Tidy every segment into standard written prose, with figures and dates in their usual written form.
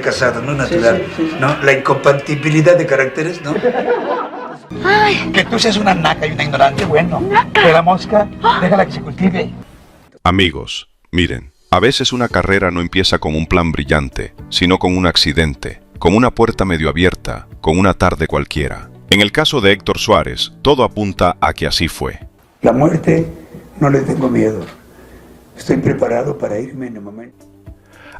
casado, ¿no? Natural. Sí. ¿No? La incompatibilidad de caracteres, ¿no? Ay. Que tú seas una naca y una ignorante, bueno. ¿Naca? De la mosca, déjala que se cultive. Amigos, miren, a veces una carrera no empieza con un plan brillante, sino con un accidente, con una puerta medio abierta, con una tarde cualquiera. En el caso de Héctor Suárez, todo apunta a que así fue. La muerte no le tengo miedo. Estoy preparado para irme en el momento.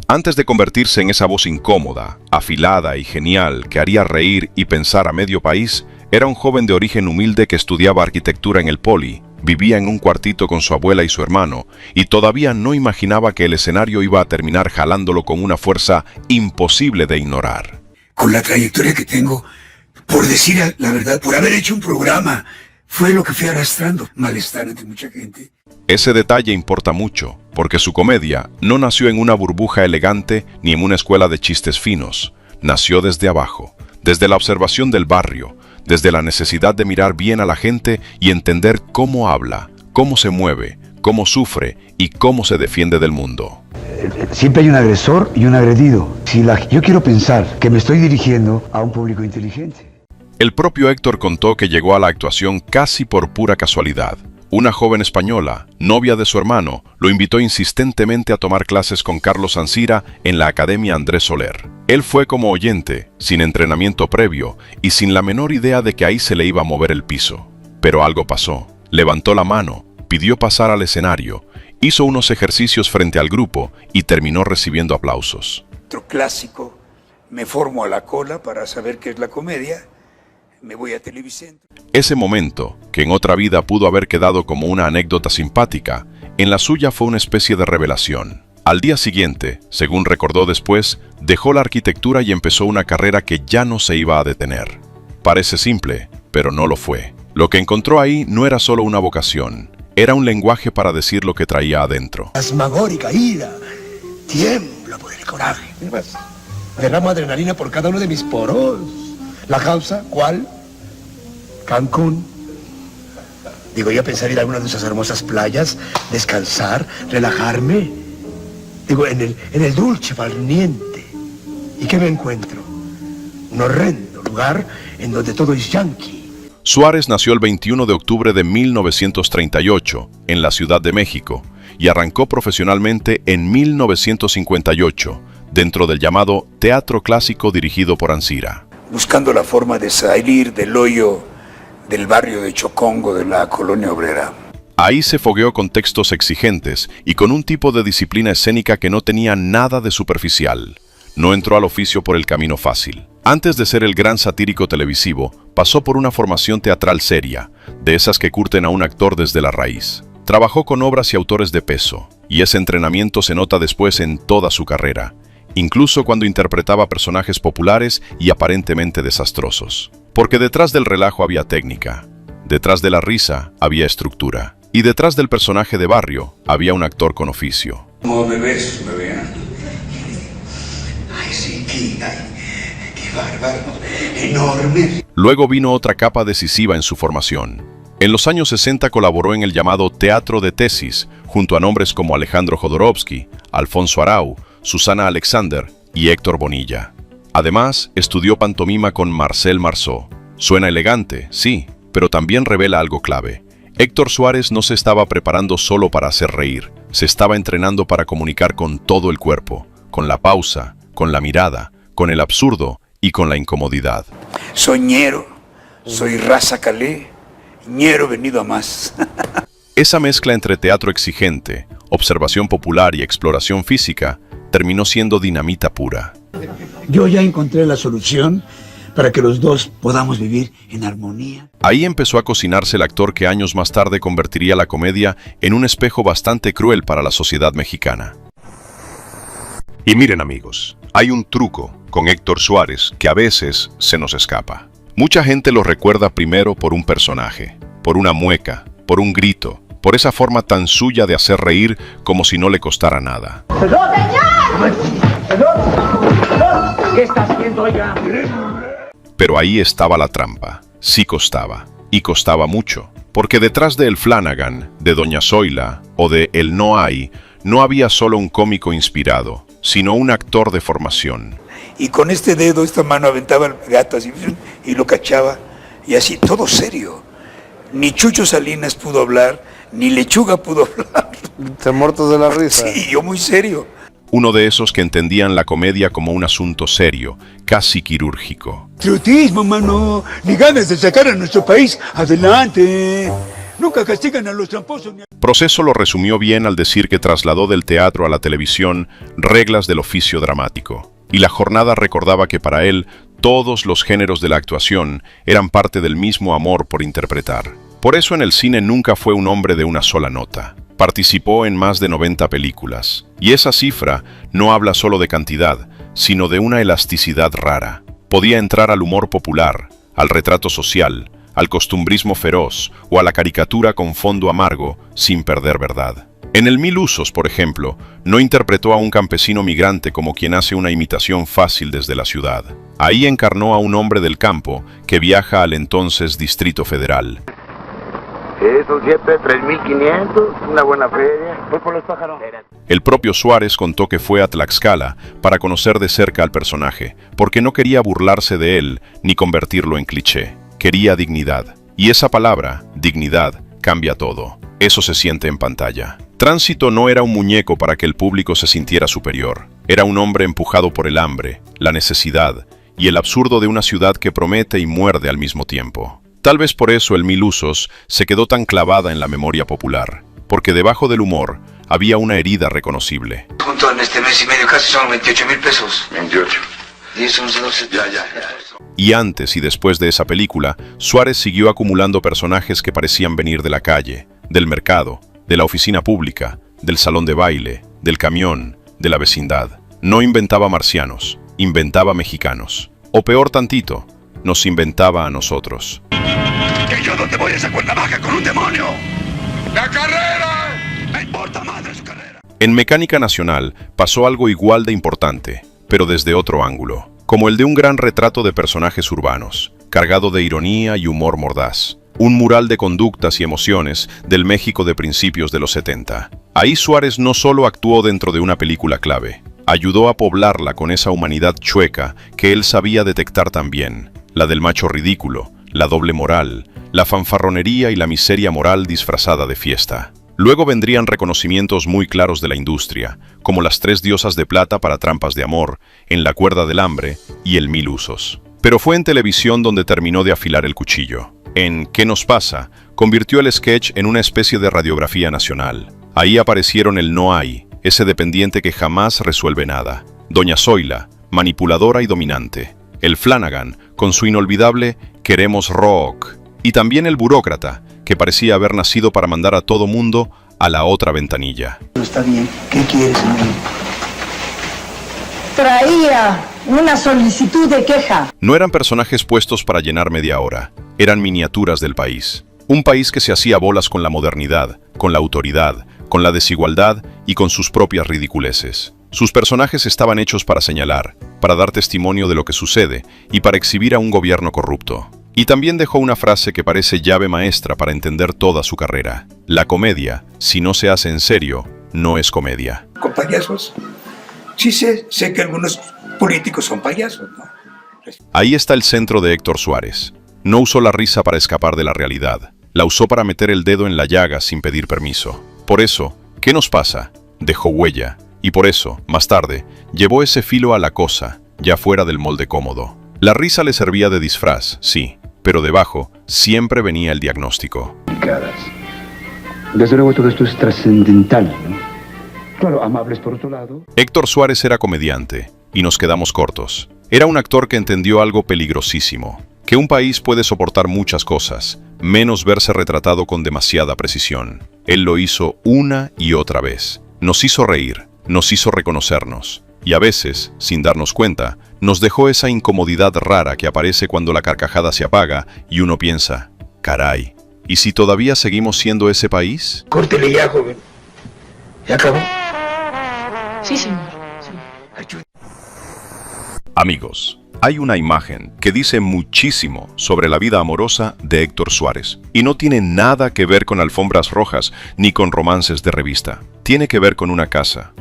Antes de convertirse en esa voz incómoda, afilada y genial que haría reír y pensar a medio país, era un joven de origen humilde que estudiaba arquitectura en el Poli, vivía en un cuartito con su abuela y su hermano, y todavía no imaginaba que el escenario iba a terminar jalándolo con una fuerza imposible de ignorar. Con la trayectoria que tengo, por decir la verdad, por haber hecho un programa, fue lo que fui arrastrando malestar entre mucha gente. Ese detalle importa mucho, porque su comedia no nació en una burbuja elegante ni en una escuela de chistes finos. Nació desde abajo, desde la observación del barrio, desde la necesidad de mirar bien a la gente y entender cómo habla, cómo se mueve, cómo sufre y cómo se defiende del mundo. Siempre hay un agresor y un agredido. Yo quiero pensar que me estoy dirigiendo a un público inteligente. El propio Héctor contó que llegó a la actuación casi por pura casualidad. Una joven española, novia de su hermano, lo invitó insistentemente a tomar clases con Carlos Ansira en la Academia Andrés Soler. Él fue como oyente, sin entrenamiento previo y sin la menor idea de que ahí se le iba a mover el piso. Pero algo pasó. Levantó la mano, pidió pasar al escenario, hizo unos ejercicios frente al grupo y terminó recibiendo aplausos. Otro clásico, me formo a la cola para saber qué es la comedia. Me voy a Televicentro. Ese momento, que en otra vida pudo haber quedado como una anécdota simpática, en la suya fue una especie de revelación. Al día siguiente, según recordó después, dejó la arquitectura y empezó una carrera que ya no se iba a detener. Parece simple, pero no lo fue. Lo que encontró ahí no era solo una vocación, era un lenguaje para decir lo que traía adentro. Asmagórica ira, tiemblo por el coraje. Derramo adrenalina por cada uno de mis poros. ¿La causa? ¿Cuál? Cancún. Digo, yo pensar ir a alguna de esas hermosas playas, descansar, relajarme. Digo, en el dulce farniente. ¿Y qué me encuentro? Un horrendo lugar en donde todo es yanqui. Suárez nació el 21 de octubre de 1938 en la Ciudad de México y arrancó profesionalmente en 1958 dentro del llamado Teatro Clásico dirigido por Ansira. Buscando la forma de salir del hoyo del barrio de Chocongo de la colonia obrera. Ahí se fogueó con textos exigentes y con un tipo de disciplina escénica que no tenía nada de superficial. No entró al oficio por el camino fácil. Antes de ser el gran satírico televisivo, pasó por una formación teatral seria, de esas que curten a un actor desde la raíz. Trabajó con obras y autores de peso, y ese entrenamiento se nota después en toda su carrera, incluso cuando interpretaba personajes populares y aparentemente desastrosos. Porque detrás del relajo había técnica, detrás de la risa había estructura, y detrás del personaje de barrio había un actor con oficio. Como bebés, bebé. Ay, sí, qué bárbaro, enorme. Luego vino otra capa decisiva en su formación. En los años 60 colaboró en el llamado Teatro de Tesis, junto a nombres como Alejandro Jodorowsky, Alfonso Arau, Susana Alexander y Héctor Bonilla. Además, estudió pantomima con Marcel Marceau. Suena elegante, sí, pero también revela algo clave. Héctor Suárez no se estaba preparando solo para hacer reír, se estaba entrenando para comunicar con todo el cuerpo, con la pausa, con la mirada, con el absurdo y con la incomodidad. Soy ñero, soy raza calé, ñero venido a más. Esa mezcla entre teatro exigente, observación popular y exploración física terminó siendo dinamita pura. Yo ya encontré la solución para que los dos podamos vivir en armonía. Ahí empezó a cocinarse el actor que años más tarde convertiría la comedia en un espejo bastante cruel para la sociedad mexicana. Y miren amigos, hay un truco con Héctor Suárez que a veces se nos escapa. Mucha gente lo recuerda primero por un personaje, por una mueca, por un grito, por esa forma tan suya de hacer reír como si no le costara nada. ¡Señor! ¿Qué está haciendo, oiga? Pero ahí estaba la trampa. Sí costaba. Y costaba mucho. Porque detrás de El Flanagan, de Doña Zoila o de El No Hay, no había solo un cómico inspirado. sino un actor de formación. Y con este dedo, esta mano aventaba el gato así y lo cachaba. Y así, todo serio. Ni Chucho Salinas pudo hablar, ni Lechuga pudo hablar. Se muertos de la risa. Sí, yo muy serio. Uno de esos que entendían la comedia como un asunto serio, casi quirúrgico. Patriotismo, mano. Ni ganas de sacar a nuestro país adelante. Nunca castigan a los tramposos. Proceso lo resumió bien al decir que trasladó del teatro a la televisión reglas del oficio dramático. Y la jornada recordaba que para él todos los géneros de la actuación eran parte del mismo amor por interpretar. Por eso en el cine nunca fue un hombre de una sola nota. Participó en más de 90 películas, y esa cifra no habla solo de cantidad, sino de una elasticidad rara. Podía entrar al humor popular, al retrato social, al costumbrismo feroz o a la caricatura con fondo amargo, sin perder verdad. En el Mil Usos, por ejemplo, no interpretó a un campesino migrante como quien hace una imitación fácil desde la ciudad. Ahí encarnó a un hombre del campo que viaja al entonces Distrito Federal. Son siempre 3.500, una buena feria. Voy por los pájaros. El propio Suárez contó que fue a Tlaxcala para conocer de cerca al personaje, porque no quería burlarse de él ni convertirlo en cliché. Quería dignidad. Y esa palabra, dignidad, cambia todo. Eso se siente en pantalla. Tránsito no era un muñeco para que el público se sintiera superior. Era un hombre empujado por el hambre, la necesidad y el absurdo de una ciudad que promete y muerde al mismo tiempo. Tal vez por eso el Mil Usos se quedó tan clavada en la memoria popular, porque debajo del humor había una herida reconocible. Junto en este mes y medio casi son 28,000 pesos. 28. 10, 11, 12. Ya. Y antes y después de esa película, Suárez siguió acumulando personajes que parecían venir de la calle, del mercado, de la oficina pública, del salón de baile, del camión, de la vecindad. No inventaba marcianos, inventaba mexicanos. O peor tantito, nos inventaba a nosotros. Que yo no te voy a esa cuerda baja con un demonio. ¡La carrera! ¡Me importa madre su carrera! En Mecánica Nacional pasó algo igual de importante, pero desde otro ángulo, como el de un gran retrato de personajes urbanos, cargado de ironía y humor mordaz. Un mural de conductas y emociones del México de principios de los 70. Ahí Suárez no solo actuó dentro de una película clave, ayudó a poblarla con esa humanidad chueca que él sabía detectar también, la del macho ridículo, la doble moral, la fanfarronería y la miseria moral disfrazada de fiesta. Luego vendrían reconocimientos muy claros de la industria, como las 3 diosas de plata para Trampas de Amor, En la cuerda del hambre y El Mil Usos. Pero fue en televisión donde terminó de afilar el cuchillo. En ¿Qué nos pasa?, convirtió el sketch en una especie de radiografía nacional. Ahí aparecieron el No hay, ese dependiente que jamás resuelve nada. Doña Zoila, manipuladora y dominante. El Flanagan, con su inolvidable Queremos rock. Y también el burócrata, que parecía haber nacido para mandar a todo mundo a la otra ventanilla. Está bien. ¿Qué quieres, señor? Traía una solicitud de queja. No eran personajes puestos para llenar media hora, eran miniaturas del país. Un país que se hacía bolas con la modernidad, con la autoridad, con la desigualdad y con sus propias ridiculeces. Sus personajes estaban hechos para señalar, para dar testimonio de lo que sucede y para exhibir a un gobierno corrupto. Y también dejó una frase que parece llave maestra para entender toda su carrera. La comedia, si no se hace en serio, no es comedia. ¿Con payasos? Sí sé que algunos políticos son payasos, ¿no? Ahí está el centro de Héctor Suárez. No usó la risa para escapar de la realidad. La usó para meter el dedo en la llaga sin pedir permiso. Por eso, ¿qué nos pasa? Dejó huella. Y por eso, más tarde, llevó ese filo a la cosa, ya fuera del molde cómodo. La risa le servía de disfraz, sí, pero debajo siempre venía el diagnóstico. Desde luego todo esto es trascendental, ¿no? Claro, amables por otro lado. Héctor Suárez era comediante, y nos quedamos cortos. Era un actor que entendió algo peligrosísimo, que un país puede soportar muchas cosas, menos verse retratado con demasiada precisión. Él lo hizo una y otra vez. Nos hizo reír, nos hizo reconocernos, y a veces, sin darnos cuenta, nos dejó esa incomodidad rara que aparece cuando la carcajada se apaga y uno piensa, caray, ¿y si todavía seguimos siendo ese país? Córtele ya, joven. ¿Ya acabó? Sí, señor. Amigos, hay una imagen que dice muchísimo sobre la vida amorosa de Héctor Suárez, y no tiene nada que ver con alfombras rojas ni con romances de revista. tiene que ver con una casa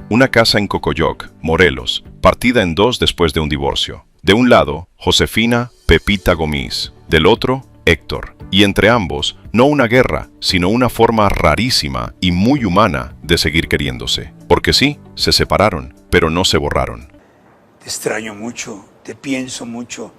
en Cocoyoc, Morelos, partida en dos después de un divorcio. De un lado, Josefina Pepita Gómez, del otro, Héctor. Y entre ambos, no una guerra, sino una forma rarísima y muy humana de seguir queriéndose. Porque sí, se separaron, pero no se borraron. Te extraño mucho, te pienso mucho,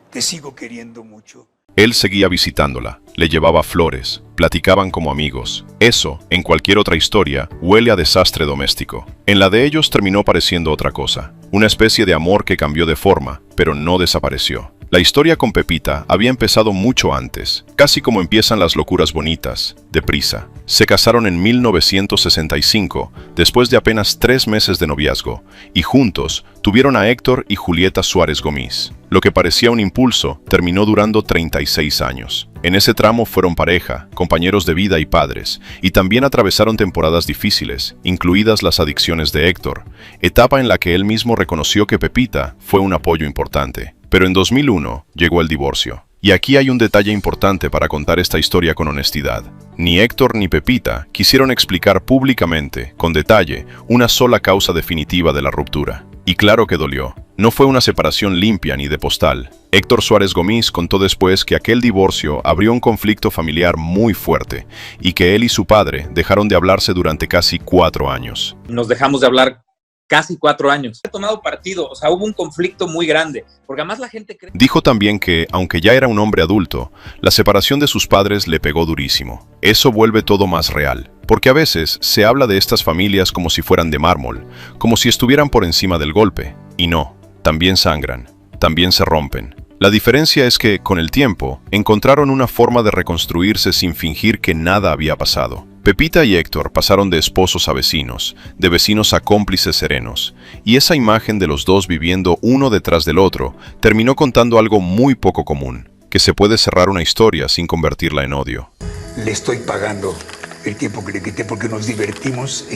te sigo queriendo mucho. Él seguía visitándola, le llevaba flores, platicaban como amigos. Eso, en cualquier otra historia, huele a desastre doméstico. En la de ellos terminó pareciendo otra cosa, una especie de amor que cambió de forma, pero no desapareció. La historia con Pepita había empezado mucho antes, casi como empiezan las locuras bonitas, deprisa. Se casaron en 1965, después de apenas 3 meses de noviazgo, y juntos tuvieron a Héctor y Julieta Suárez Gómez. Lo que parecía un impulso terminó durando 36 años. En ese tramo fueron pareja, compañeros de vida y padres, y también atravesaron temporadas difíciles, incluidas las adicciones de Héctor, etapa en la que él mismo reconoció que Pepita fue un apoyo importante. Pero en 2001 llegó el divorcio. Y aquí hay un detalle importante para contar esta historia con honestidad. Ni Héctor ni Pepita quisieron explicar públicamente, con detalle, una sola causa definitiva de la ruptura. Y claro que dolió. No fue una separación limpia ni de postal. Héctor Suárez Gómez contó después que aquel divorcio abrió un conflicto familiar muy fuerte y que él y su padre dejaron de hablarse durante casi 4 años. Nos dejamos de hablar casi 4 años. He tomado partido, o sea, hubo un conflicto muy grande, porque además la gente cree... Dijo también que, aunque ya era un hombre adulto, la separación de sus padres le pegó durísimo. Eso vuelve todo más real, porque a veces se habla de estas familias como si fueran de mármol, como si estuvieran por encima del golpe, y no, también sangran, también se rompen. La diferencia es que, con el tiempo, encontraron una forma de reconstruirse sin fingir que nada había pasado. Pepita y Héctor pasaron de esposos a vecinos, de vecinos a cómplices serenos, y esa imagen de los dos viviendo uno detrás del otro terminó contando algo muy poco común, que se puede cerrar una historia sin convertirla en odio. Le estoy pagando el tiempo que le quité porque nos divertimos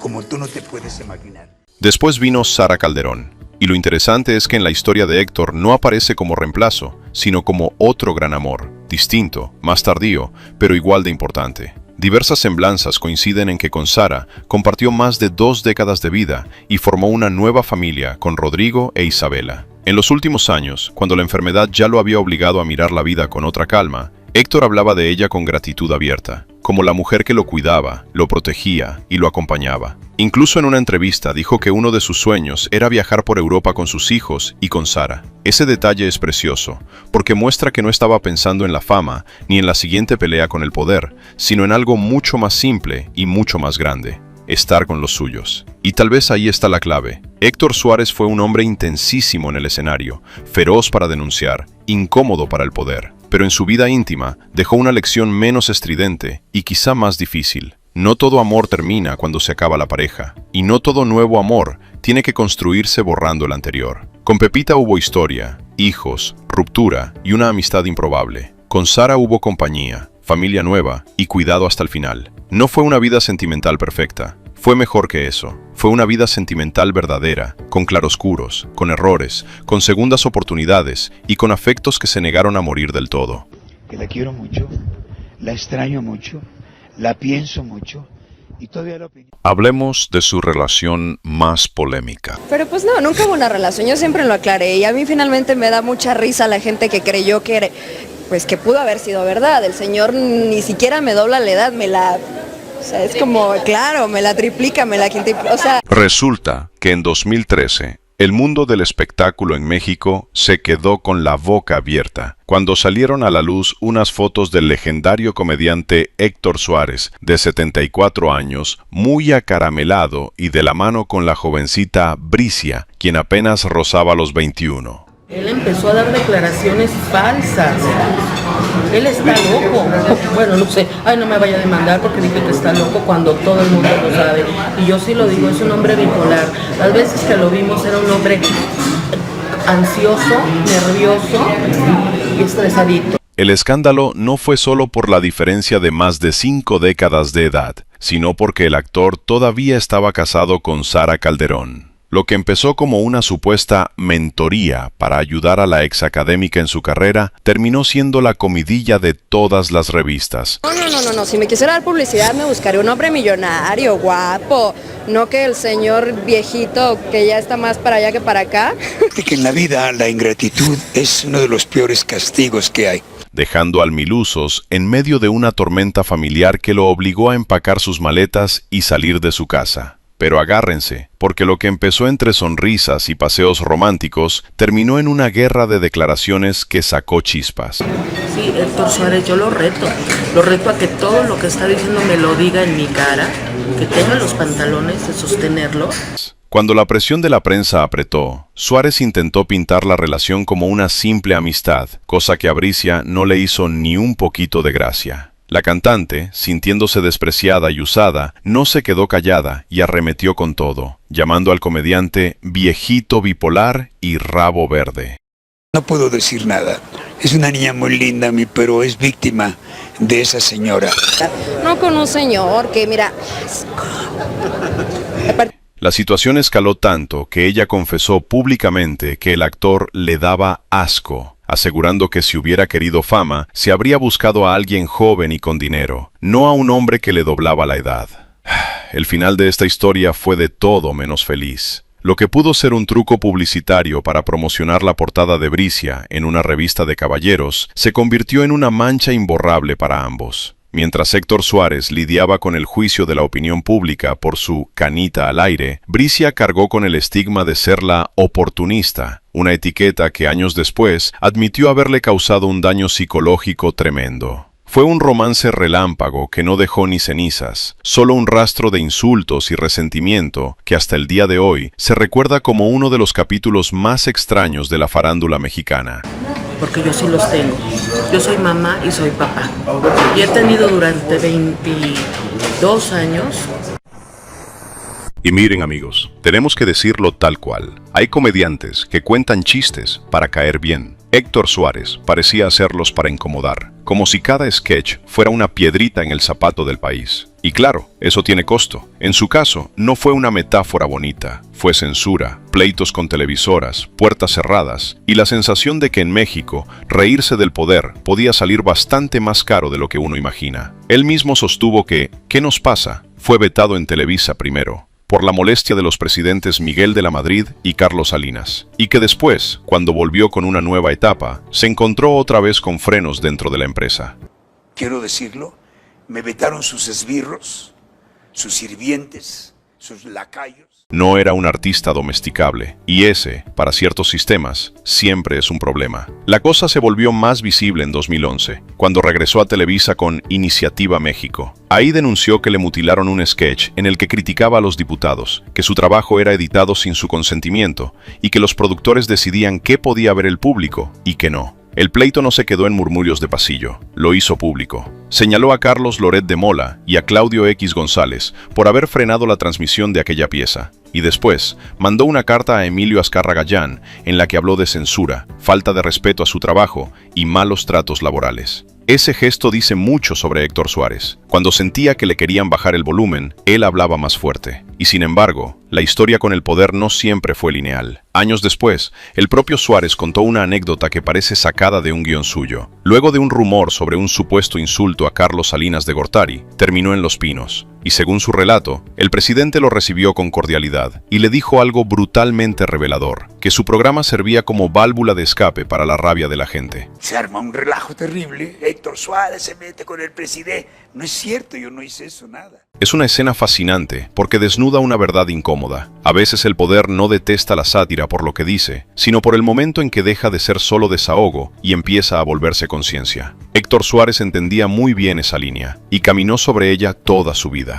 como tú no te puedes imaginar. Después vino Sara Calderón, y lo interesante es que en la historia de Héctor no aparece como reemplazo, sino como otro gran amor, distinto, más tardío, pero igual de importante. Diversas semblanzas coinciden en que con Sara compartió más de 2 décadas de vida y formó una nueva familia con Rodrigo e Isabela. En los últimos años, cuando la enfermedad ya lo había obligado a mirar la vida con otra calma, Héctor hablaba de ella con gratitud abierta, como la mujer que lo cuidaba, lo protegía y lo acompañaba. Incluso en una entrevista dijo que uno de sus sueños era viajar por Europa con sus hijos y con Sara. Ese detalle es precioso, porque muestra que no estaba pensando en la fama ni en la siguiente pelea con el poder, sino en algo mucho más simple y mucho más grande: estar con los suyos. Y tal vez ahí está la clave. Héctor Suárez fue un hombre intensísimo en el escenario, feroz para denunciar, incómodo para el poder. Pero en su vida íntima dejó una lección menos estridente y quizá más difícil. No todo amor termina cuando se acaba la pareja, y no todo nuevo amor tiene que construirse borrando el anterior. Con Pepita hubo historia, hijos, ruptura y una amistad improbable. Con Sara hubo compañía, familia nueva y cuidado hasta el final. No fue una vida sentimental perfecta. Fue mejor que eso. Fue una vida sentimental verdadera, con claroscuros, con errores, con segundas oportunidades y con afectos que se negaron a morir del todo. Que la quiero mucho, la extraño mucho, la pienso mucho y todavía la opinión. Hablemos de su relación más polémica. Pero pues no, nunca hubo una relación, yo siempre lo aclaré y a mí finalmente me da mucha risa la gente que creyó que, pues, que pudo haber sido verdad. El señor ni siquiera me dobla la edad, o sea, es como, claro, me la triplica, me la quintuplica, o sea... Resulta que en 2013, el mundo del espectáculo en México se quedó con la boca abierta cuando salieron a la luz unas fotos del legendario comediante Héctor Suárez, de 74 años, muy acaramelado y de la mano con la jovencita Bricia, quien apenas rozaba los 21. Él empezó a dar declaraciones falsas. Él está loco. Bueno, no sé. Ay, no me vaya a demandar porque dije que está loco cuando todo el mundo lo sabe. Y yo sí lo digo, es un hombre bipolar. Las veces que lo vimos era un hombre ansioso, nervioso y estresadito. El escándalo no fue solo por la diferencia de más de 5 décadas de edad, sino porque el actor todavía estaba casado con Sara Calderón. Lo que empezó como una supuesta mentoría para ayudar a la ex académica en su carrera, terminó siendo la comidilla de todas las revistas. No, si me quisiera dar publicidad me buscaría un hombre millonario, guapo, no que el señor viejito que ya está más para allá que para acá. Que en la vida la ingratitud es uno de los peores castigos que hay. Dejando al Milusos en medio de una tormenta familiar que lo obligó a empacar sus maletas y salir de su casa. Pero agárrense, porque lo que empezó entre sonrisas y paseos románticos terminó en una guerra de declaraciones que sacó chispas. Sí, Héctor Suárez, yo lo reto a que todo lo que está diciendo me lo diga en mi cara, que tenga los pantalones de sostenerlo. Cuando la presión de la prensa apretó, Suárez intentó pintar la relación como una simple amistad, cosa que a Bricia no le hizo ni un poquito de gracia. La cantante, sintiéndose despreciada y usada, no se quedó callada y arremetió con todo, llamando al comediante viejito bipolar y rabo verde. No puedo decir nada. Es una niña muy linda, pero es víctima de esa señora. No con un señor que, mira... La situación escaló tanto que ella confesó públicamente que el actor le daba asco, asegurando que si hubiera querido fama, se habría buscado a alguien joven y con dinero, no a un hombre que le doblaba la edad. El final de esta historia fue de todo menos feliz. Lo que pudo ser un truco publicitario para promocionar la portada de Bricia en una revista de caballeros, se convirtió en una mancha imborrable para ambos. Mientras Héctor Suárez lidiaba con el juicio de la opinión pública por su canita al aire, Bricia cargó con el estigma de ser la oportunista, una etiqueta que años después admitió haberle causado un daño psicológico tremendo. Fue un romance relámpago que no dejó ni cenizas, solo un rastro de insultos y resentimiento que hasta el día de hoy se recuerda como uno de los capítulos más extraños de la farándula mexicana. Porque yo sí los tengo. Yo soy mamá y soy papá. Y he tenido durante 22 años. Y miren amigos, tenemos que decirlo tal cual. Hay comediantes que cuentan chistes para caer bien. Héctor Suárez parecía hacerlos para incomodar, como si cada sketch fuera una piedrita en el zapato del país. Y claro, eso tiene costo. En su caso, no fue una metáfora bonita, fue censura, pleitos con televisoras, puertas cerradas, y la sensación de que en México, reírse del poder podía salir bastante más caro de lo que uno imagina. Él mismo sostuvo que, ¿qué nos pasa?, fue vetado en Televisa primero, por la molestia de los presidentes Miguel de la Madrid y Carlos Salinas, y que después, cuando volvió con una nueva etapa, se encontró otra vez con frenos dentro de la empresa. Quiero decirlo, me vetaron sus esbirros, sus sirvientes, sus lacayos. No era un artista domesticable, y ese, para ciertos sistemas, siempre es un problema. La cosa se volvió más visible en 2011, cuando regresó a Televisa con Iniciativa México. Ahí denunció que le mutilaron un sketch en el que criticaba a los diputados, que su trabajo era editado sin su consentimiento, y que los productores decidían qué podía ver el público y qué no. El pleito no se quedó en murmullos de pasillo, lo hizo público. Señaló a Carlos Loret de Mola y a Claudio X González por haber frenado la transmisión de aquella pieza, y después mandó una carta a Emilio Azcarra Gallán en la que habló de censura, falta de respeto a su trabajo y malos tratos laborales. Ese gesto dice mucho sobre Héctor Suárez. Cuando sentía que le querían bajar el volumen, él hablaba más fuerte. Y sin embargo, la historia con el poder no siempre fue lineal. Años después, el propio Suárez contó una anécdota que parece sacada de un guión suyo. Luego de un rumor sobre un supuesto insulto a Carlos Salinas de Gortari, terminó en Los Pinos. Y según su relato, el presidente lo recibió con cordialidad y le dijo algo brutalmente revelador, que su programa servía como válvula de escape para la rabia de la gente. Se arma un relajo terrible, Héctor Suárez se mete con el presidente. No es cierto, yo no hice eso, nada. Es una escena fascinante porque desnuda una verdad incómoda. A veces el poder no detesta la sátira por lo que dice, sino por el momento en que deja de ser solo desahogo y empieza a volverse conciencia. Héctor Suárez entendía muy bien esa línea y caminó sobre ella toda su vida.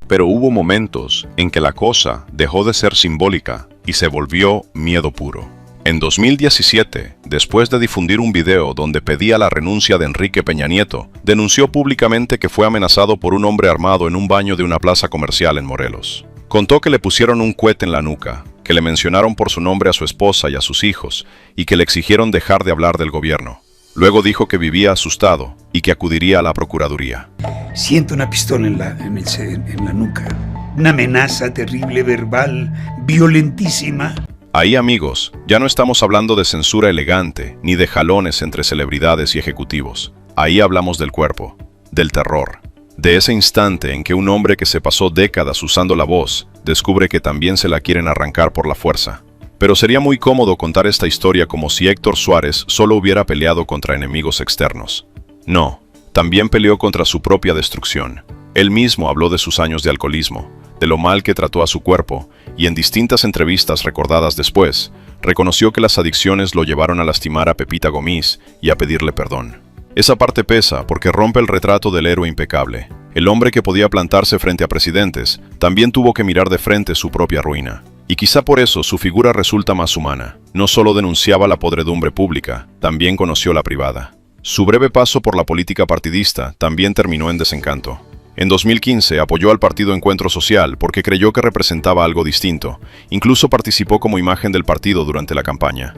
Pero hubo momentos en que la cosa dejó de ser simbólica y se volvió miedo puro. En 2017, después de difundir un video donde pedía la renuncia de Enrique Peña Nieto, denunció públicamente que fue amenazado por un hombre armado en un baño de una plaza comercial en Morelos. Contó que le pusieron un cohete en la nuca, que le mencionaron por su nombre a su esposa y a sus hijos, y que le exigieron dejar de hablar del gobierno. Luego dijo que vivía asustado y que acudiría a la Procuraduría. Siento una pistola en la nuca. Una amenaza terrible, verbal, violentísima. Ahí, amigos, ya no estamos hablando de censura elegante, ni de jalones entre celebridades y ejecutivos. Ahí hablamos del cuerpo, del terror, de ese instante en que un hombre que se pasó décadas usando la voz, descubre que también se la quieren arrancar por la fuerza. Pero sería muy cómodo contar esta historia como si Héctor Suárez solo hubiera peleado contra enemigos externos. No, también peleó contra su propia destrucción. Él mismo habló de sus años de alcoholismo, de lo mal que trató a su cuerpo, y en distintas entrevistas recordadas después, reconoció que las adicciones lo llevaron a lastimar a Pepita Gomis y a pedirle perdón. Esa parte pesa porque rompe el retrato del héroe impecable. El hombre que podía plantarse frente a presidentes, también tuvo que mirar de frente su propia ruina. Y quizá por eso su figura resulta más humana. No solo denunciaba la podredumbre pública, también conoció la privada. Su breve paso por la política partidista también terminó en desencanto. En 2015 apoyó al partido Encuentro Social porque creyó que representaba algo distinto. Incluso participó como imagen del partido durante la campaña.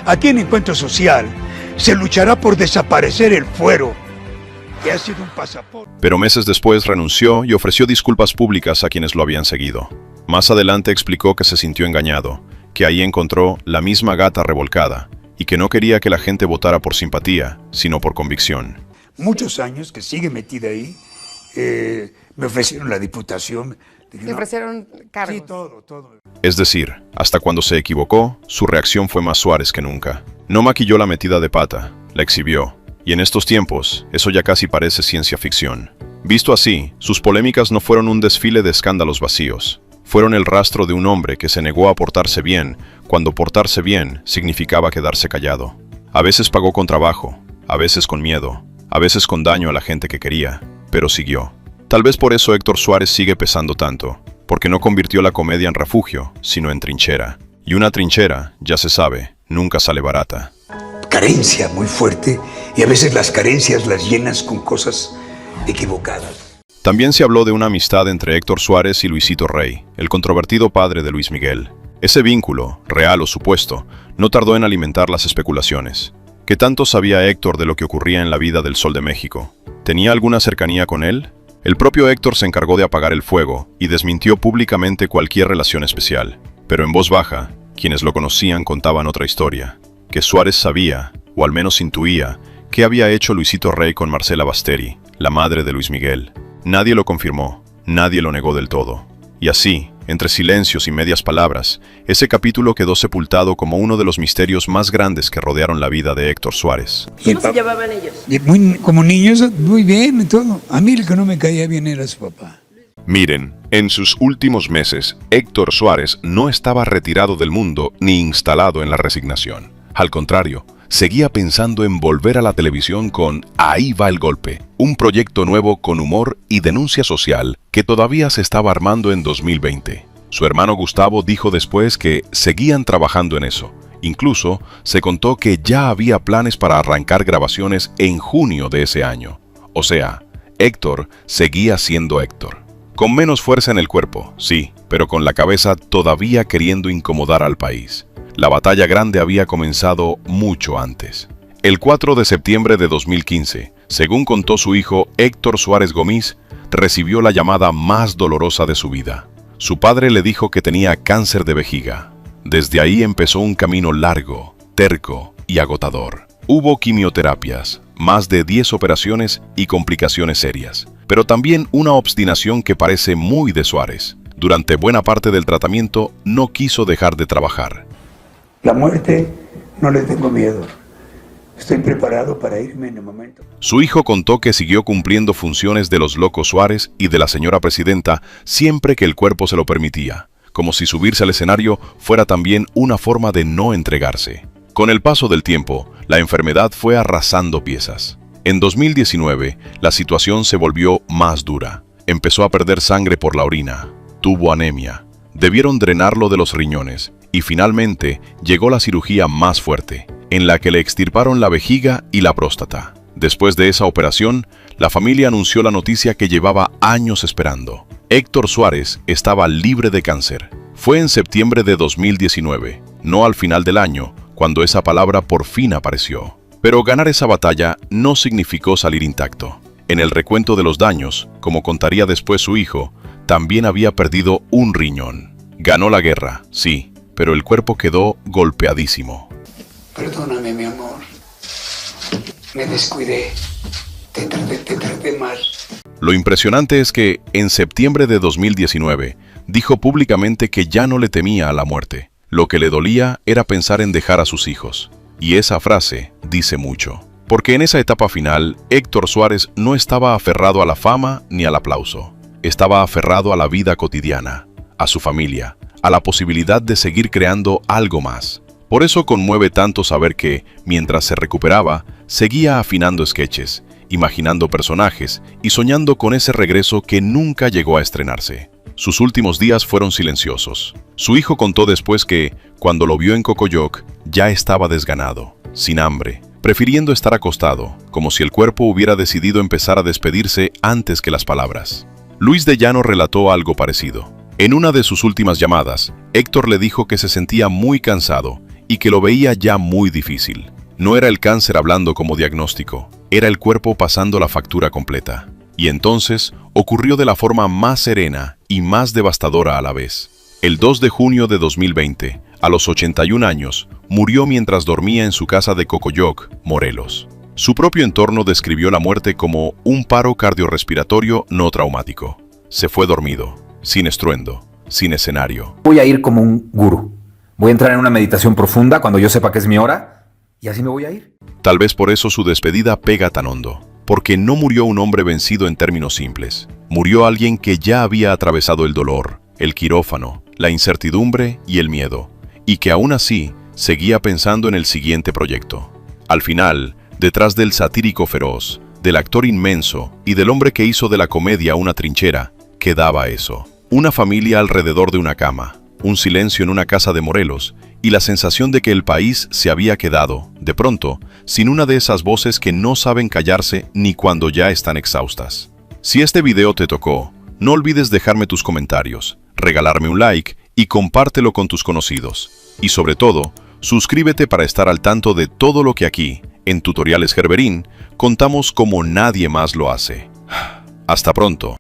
Aquí en Encuentro Social se luchará por desaparecer el fuero, que ha sido un pasaporte. Pero meses después renunció y ofreció disculpas públicas a quienes lo habían seguido. Más adelante explicó que se sintió engañado, que ahí encontró la misma gata revolcada y que no quería que la gente votara por simpatía, sino por convicción. Muchos años que sigue metida ahí. Me ofrecieron la diputación. Dije, ¿te ofrecieron cargos? Sí, todo. Es decir, hasta cuando se equivocó, su reacción fue más Suárez que nunca. No maquilló la metida de pata, la exhibió. Y en estos tiempos, eso ya casi parece ciencia ficción. Visto así, sus polémicas no fueron un desfile de escándalos vacíos. Fueron el rastro de un hombre que se negó a portarse bien, cuando portarse bien significaba quedarse callado. A veces pagó con trabajo, a veces con miedo, a veces con daño a la gente que quería. Pero siguió. Tal vez por eso Héctor Suárez sigue pesando tanto, porque no convirtió la comedia en refugio, sino en trinchera. Y una trinchera, ya se sabe, nunca sale barata. Carencia muy fuerte, y a veces las carencias las llenas con cosas equivocadas. También se habló de una amistad entre Héctor Suárez y Luisito Rey, el controvertido padre de Luis Miguel. Ese vínculo, real o supuesto, no tardó en alimentar las especulaciones. ¿Qué tanto sabía Héctor de lo que ocurría en la vida del Sol de México? ¿Tenía alguna cercanía con él? El propio Héctor se encargó de apagar el fuego y desmintió públicamente cualquier relación especial. Pero en voz baja, quienes lo conocían contaban otra historia, que Suárez sabía, o al menos intuía, qué había hecho Luisito Rey con Marcela Basteri, la madre de Luis Miguel. Nadie lo confirmó, nadie lo negó del todo. Y así, entre silencios y medias palabras, ese capítulo quedó sepultado como uno de los misterios más grandes que rodearon la vida de Héctor Suárez. ¿Cómo se llevaban ellos? Como niños, muy bien y todo. A mí el que no me caía bien era su papá. Miren, en sus últimos meses, Héctor Suárez no estaba retirado del mundo ni instalado en la resignación. Al contrario, seguía pensando en volver a la televisión con Ahí va el golpe, un proyecto nuevo con humor y denuncia social que todavía se estaba armando en 2020. Su hermano Gustavo dijo después que seguían trabajando en eso. Incluso se contó que ya había planes para arrancar grabaciones en junio de ese año. O sea, Héctor seguía siendo Héctor. Con menos fuerza en el cuerpo, sí, pero con la cabeza todavía queriendo incomodar al país. La batalla grande había comenzado mucho antes. El 4 de septiembre de 2015, según contó su hijo Héctor Suárez Gomis, recibió la llamada más dolorosa de su vida. Su padre le dijo que tenía cáncer de vejiga. Desde ahí empezó un camino largo, terco y agotador. Hubo quimioterapias, más de 10 operaciones y complicaciones serias, pero también una obstinación que parece muy de Suárez. Durante buena parte del tratamiento no quiso dejar de trabajar. La muerte no le tengo miedo. Estoy preparado para irme en el momento. Su hijo contó que siguió cumpliendo funciones de los locos Suárez y de la señora presidenta siempre que el cuerpo se lo permitía, como si subirse al escenario fuera también una forma de no entregarse. Con el paso del tiempo, la enfermedad fue arrasando piezas. En 2019, la situación se volvió más dura. Empezó a perder sangre por la orina, tuvo anemia, debieron drenarlo de los riñones y finalmente llegó la cirugía más fuerte, en la que le extirparon la vejiga y la próstata. Después de esa operación, la familia anunció la noticia que llevaba años esperando. Héctor Suárez estaba libre de cáncer. Fue en septiembre de 2019, no al final del año, cuando esa palabra por fin apareció. Pero ganar esa batalla no significó salir intacto. En el recuento de los daños, como contaría después su hijo, también había perdido un riñón. Ganó la guerra, sí, pero el cuerpo quedó golpeadísimo. Perdóname, mi amor. Me descuidé. Te traté mal. Lo impresionante es que, en septiembre de 2019, dijo públicamente que ya no le temía a la muerte. Lo que le dolía era pensar en dejar a sus hijos. Y esa frase dice mucho. Porque en esa etapa final, Héctor Suárez no estaba aferrado a la fama ni al aplauso. Estaba aferrado a la vida cotidiana, a su familia, a la posibilidad de seguir creando algo más. Por eso conmueve tanto saber que, mientras se recuperaba, seguía afinando sketches, imaginando personajes y soñando con ese regreso que nunca llegó a estrenarse. Sus últimos días fueron silenciosos. Su hijo contó después que, cuando lo vio en Cocoyoc, ya estaba desganado, sin hambre, prefiriendo estar acostado, como si el cuerpo hubiera decidido empezar a despedirse antes que las palabras. Luis de Llano relató algo parecido. En una de sus últimas llamadas, Héctor le dijo que se sentía muy cansado y que lo veía ya muy difícil. No era el cáncer hablando como diagnóstico, era el cuerpo pasando la factura completa. Y entonces ocurrió de la forma más serena y más devastadora a la vez. El 2 de junio de 2020, a los 81 años, murió mientras dormía en su casa de Cocoyoc, Morelos. Su propio entorno describió la muerte como un paro cardiorrespiratorio no traumático. Se fue dormido, sin estruendo, sin escenario. Voy a ir como un gurú. Voy a entrar en una meditación profunda cuando yo sepa que es mi hora y así me voy a ir. Tal vez por eso su despedida pega tan hondo. Porque no murió un hombre vencido en términos simples. Murió alguien que ya había atravesado el dolor, el quirófano, la incertidumbre y el miedo, y que aún así seguía pensando en el siguiente proyecto. Al final, detrás del satírico feroz, del actor inmenso y del hombre que hizo de la comedia una trinchera, quedaba eso. Una familia alrededor de una cama, un silencio en una casa de Morelos y la sensación de que el país se había quedado, de pronto, sin una de esas voces que no saben callarse ni cuando ya están exhaustas. Si este video te tocó, no olvides dejarme tus comentarios, regalarme un like y compártelo con tus conocidos. Y sobre todo, suscríbete para estar al tanto de todo lo que aquí, en Tutoriales Gerberín, contamos como nadie más lo hace. Hasta pronto.